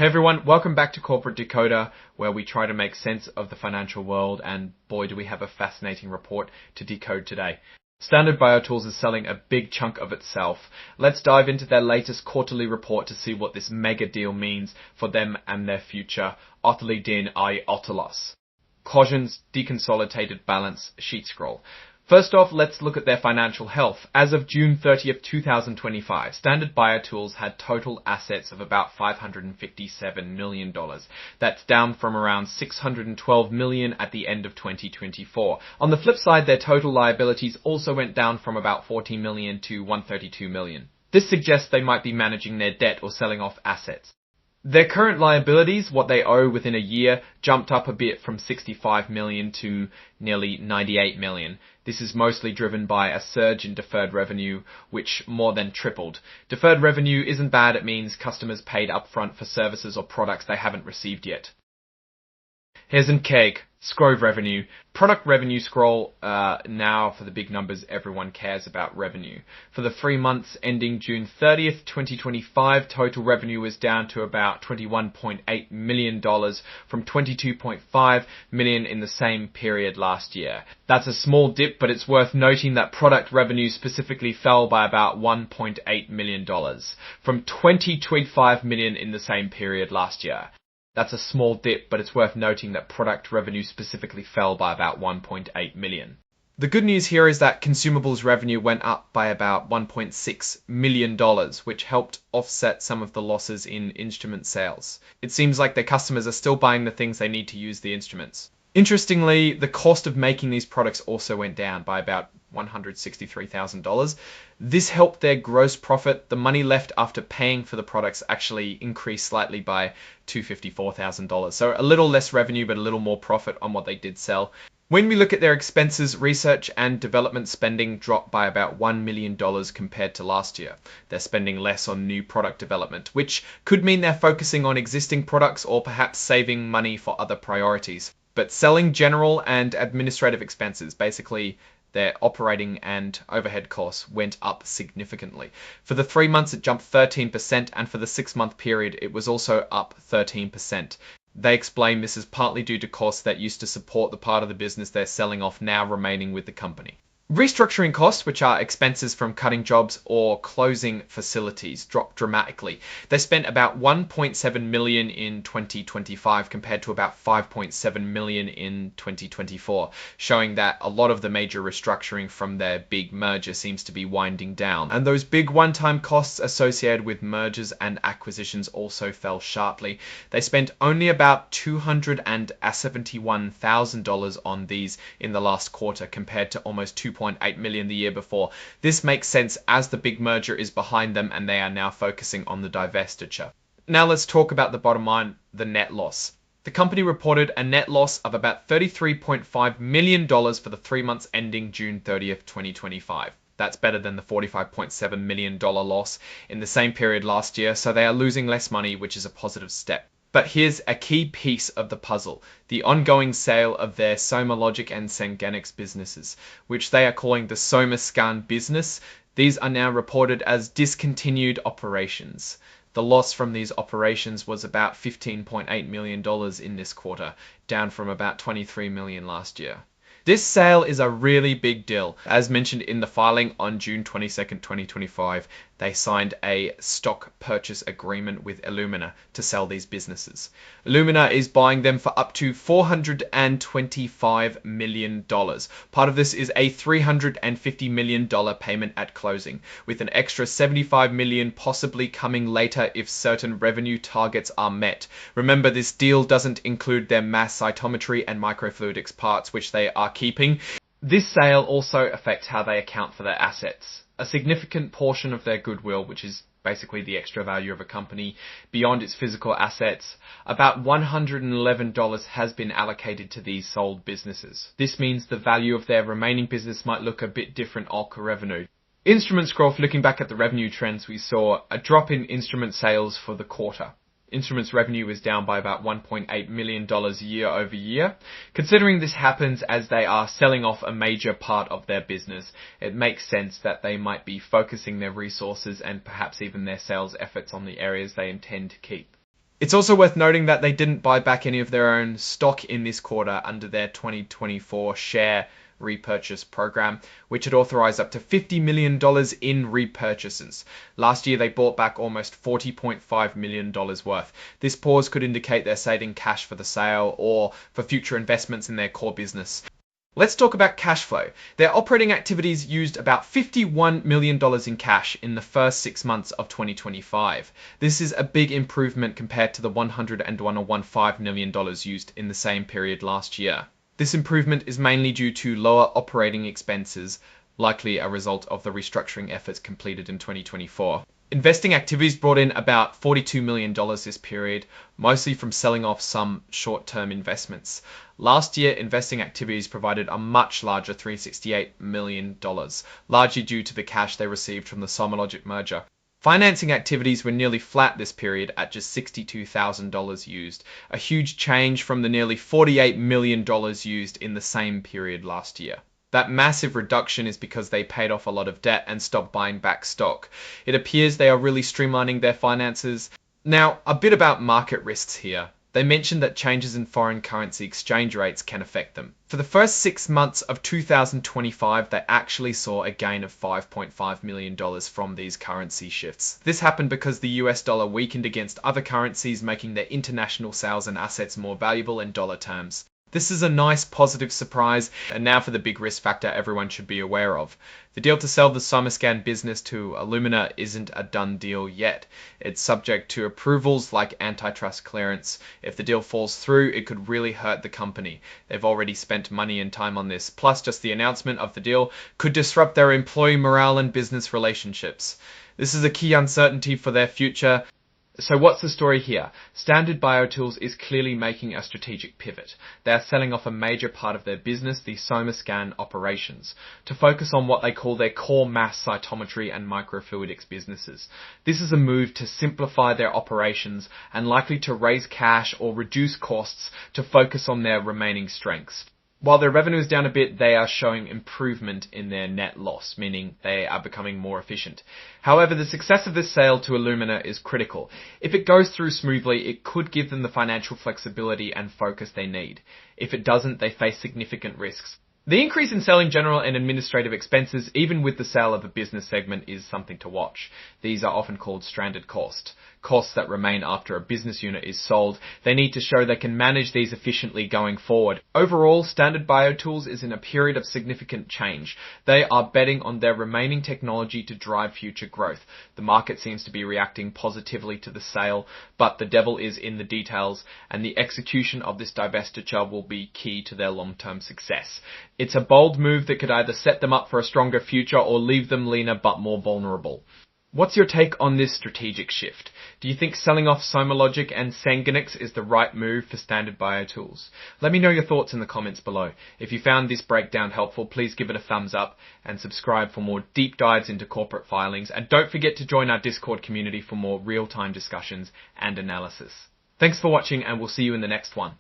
Hey everyone, welcome back to Corporate Decoder, where we try to make sense of the financial world, and boy do we have a fascinating report to decode today. Standard BioTools is selling a big chunk of itself. Let's dive into their latest quarterly report to see what this mega deal means for them and their future. Otterly din I Otelos. Cogent's deconsolidated balance sheet scroll. First off, let's look at their financial health. As of June 30th, 2025, Standard BioTools had total assets of about $557 million. That's down from around $612 million at the end of 2024. On the flip side, their total liabilities also went down from about $40 million to $132 million. This suggests they might be managing their debt or selling off assets. Their current liabilities, what they owe within a year, jumped up a bit from $65 million to nearly $98 million. This is mostly driven by a surge in deferred revenue, which more than tripled. Deferred revenue isn't bad, it means customers paid upfront for services or products they haven't received yet. Here's an keg. Scrove revenue. Product revenue scroll, now for the big numbers everyone cares about revenue. For the 3 months ending June 30th, 2025, total revenue was down to about $21.8 million from $22.5 million in the same period last year. That's a small dip, but it's worth noting that product revenue specifically fell by about $1.8 million from $20.5 million in the same period last year. That's a small dip, but it's worth noting that product revenue specifically fell by about $1.8 million. The good news here is that consumables revenue went up by about $1.6 million, which helped offset some of the losses in instrument sales. It seems like their customers are still buying the things they need to use the instruments. Interestingly, the cost of making these products also went down by about $163,000. This helped their gross profit. The money left after paying for the products actually increased slightly by $254,000. So a little less revenue, but a little more profit on what they did sell. When we look at their expenses, research and development spending dropped by about $1 million compared to last year. They're spending less on new product development, which could mean they're focusing on existing products or perhaps saving money for other priorities. But selling, general and administrative expenses, basically their operating and overhead costs, went up significantly. For the 3 months, it jumped 13%, and for the 6-month period, it was also up 13%. They explain this is partly due to costs that used to support the part of the business they're selling off now remaining with the company. Restructuring costs, which are expenses from cutting jobs or closing facilities, dropped dramatically. They spent about $1.7 million in 2025 compared to about $5.7 million in 2024, showing that a lot of the major restructuring from their big merger seems to be winding down. And those big one-time costs associated with mergers and acquisitions also fell sharply. They spent only about $271,000 on these in the last quarter compared to almost $2.8 million the year before. This makes sense as the big merger is behind them and they are now focusing on the divestiture. Now let's talk about the bottom line, the net loss. The company reported a net loss of about $33.5 million for the 3 months ending June 30th, 2025. That's better than the $45.7 million loss in the same period last year, so they are losing less money, which is a positive step. But here's a key piece of the puzzle, the ongoing sale of their SomaLogic and Sengenix businesses, which they are calling the SomaScan business. These are now reported as discontinued operations. The loss from these operations was about $15.8 million in this quarter, down from about $23 million last year. This sale is a really big deal. As mentioned in the filing on June 22nd, 2025, they signed a stock purchase agreement with Illumina to sell these businesses. Illumina is buying them for up to $425 million. Part of this is a $350 million payment at closing, with an extra $75 million possibly coming later if certain revenue targets are met. Remember, this deal doesn't include their mass cytometry and microfluidics parts, which they are keeping. This sale also affects how they account for their assets. A significant portion of their goodwill, which is basically the extra value of a company beyond its physical assets, about $111 has been allocated to these sold businesses. This means the value of their remaining business might look a bit different off revenue. Instrument scroll, looking back at the revenue trends, we saw a drop in instrument sales for the quarter. Instruments revenue is down by about $1.8 million year over year. Considering this happens as they are selling off a major part of their business, it makes sense that they might be focusing their resources and perhaps even their sales efforts on the areas they intend to keep. It's also worth noting that they didn't buy back any of their own stock in this quarter under their 2024 share repurchase program, which had authorized up to $50 million in repurchases. Last year, they bought back almost $40.5 million worth. This pause could indicate they're saving cash for the sale or for future investments in their core business. Let's talk about cash flow. Their operating activities used about $51 million in cash in the first 6 months of 2025. This is a big improvement compared to the $101.15 million used in the same period last year. This improvement is mainly due to lower operating expenses, likely a result of the restructuring efforts completed in 2024. Investing activities brought in about $42 million this period, mostly from selling off some short-term investments. Last year, investing activities provided a much larger $368 million, largely due to the cash they received from the SomaLogic merger. Financing activities were nearly flat this period at just $62,000 used, a huge change from the nearly $48 million used in the same period last year. That massive reduction is because they paid off a lot of debt and stopped buying back stock. It appears they are really streamlining their finances. Now, a bit about market risks here. They mentioned that changes in foreign currency exchange rates can affect them. For the first 6 months of 2025, they actually saw a gain of $5.5 million from these currency shifts. This happened because the US dollar weakened against other currencies, making their international sales and assets more valuable in dollar terms. This is a nice positive surprise, and now for the big risk factor everyone should be aware of. The deal to sell the SomaScan business to Illumina isn't a done deal yet. It's subject to approvals like antitrust clearance. If the deal falls through, it could really hurt the company. They've already spent money and time on this, plus just the announcement of the deal could disrupt their employee morale and business relationships. This is a key uncertainty for their future. So what's the story here? Standard BioTools is clearly making a strategic pivot. They are selling off a major part of their business, the SomaScan operations, to focus on what they call their core mass cytometry and microfluidics businesses. This is a move to simplify their operations and likely to raise cash or reduce costs to focus on their remaining strengths. While their revenue is down a bit, they are showing improvement in their net loss, meaning they are becoming more efficient. However, the success of this sale to Illumina is critical. If it goes through smoothly, it could give them the financial flexibility and focus they need. If it doesn't, they face significant risks. The increase in selling general and administrative expenses, even with the sale of a business segment, is something to watch. These are often called stranded costs that remain after a business unit is sold. They need to show they can manage these efficiently going forward. Overall, Standard BioTools is in a period of significant change. They are betting on their remaining technology to drive future growth. The market seems to be reacting positively to the sale, but the devil is in the details, and the execution of this divestiture will be key to their long-term success. It's a bold move that could either set them up for a stronger future or leave them leaner but more vulnerable. What's your take on this strategic shift? Do you think selling off SomaLogic and Sangenix is the right move for Standard BioTools? Let me know your thoughts in the comments below. If you found this breakdown helpful, please give it a thumbs up and subscribe for more deep dives into corporate filings. And don't forget to join our Discord community for more real-time discussions and analysis. Thanks for watching, and we'll see you in the next one.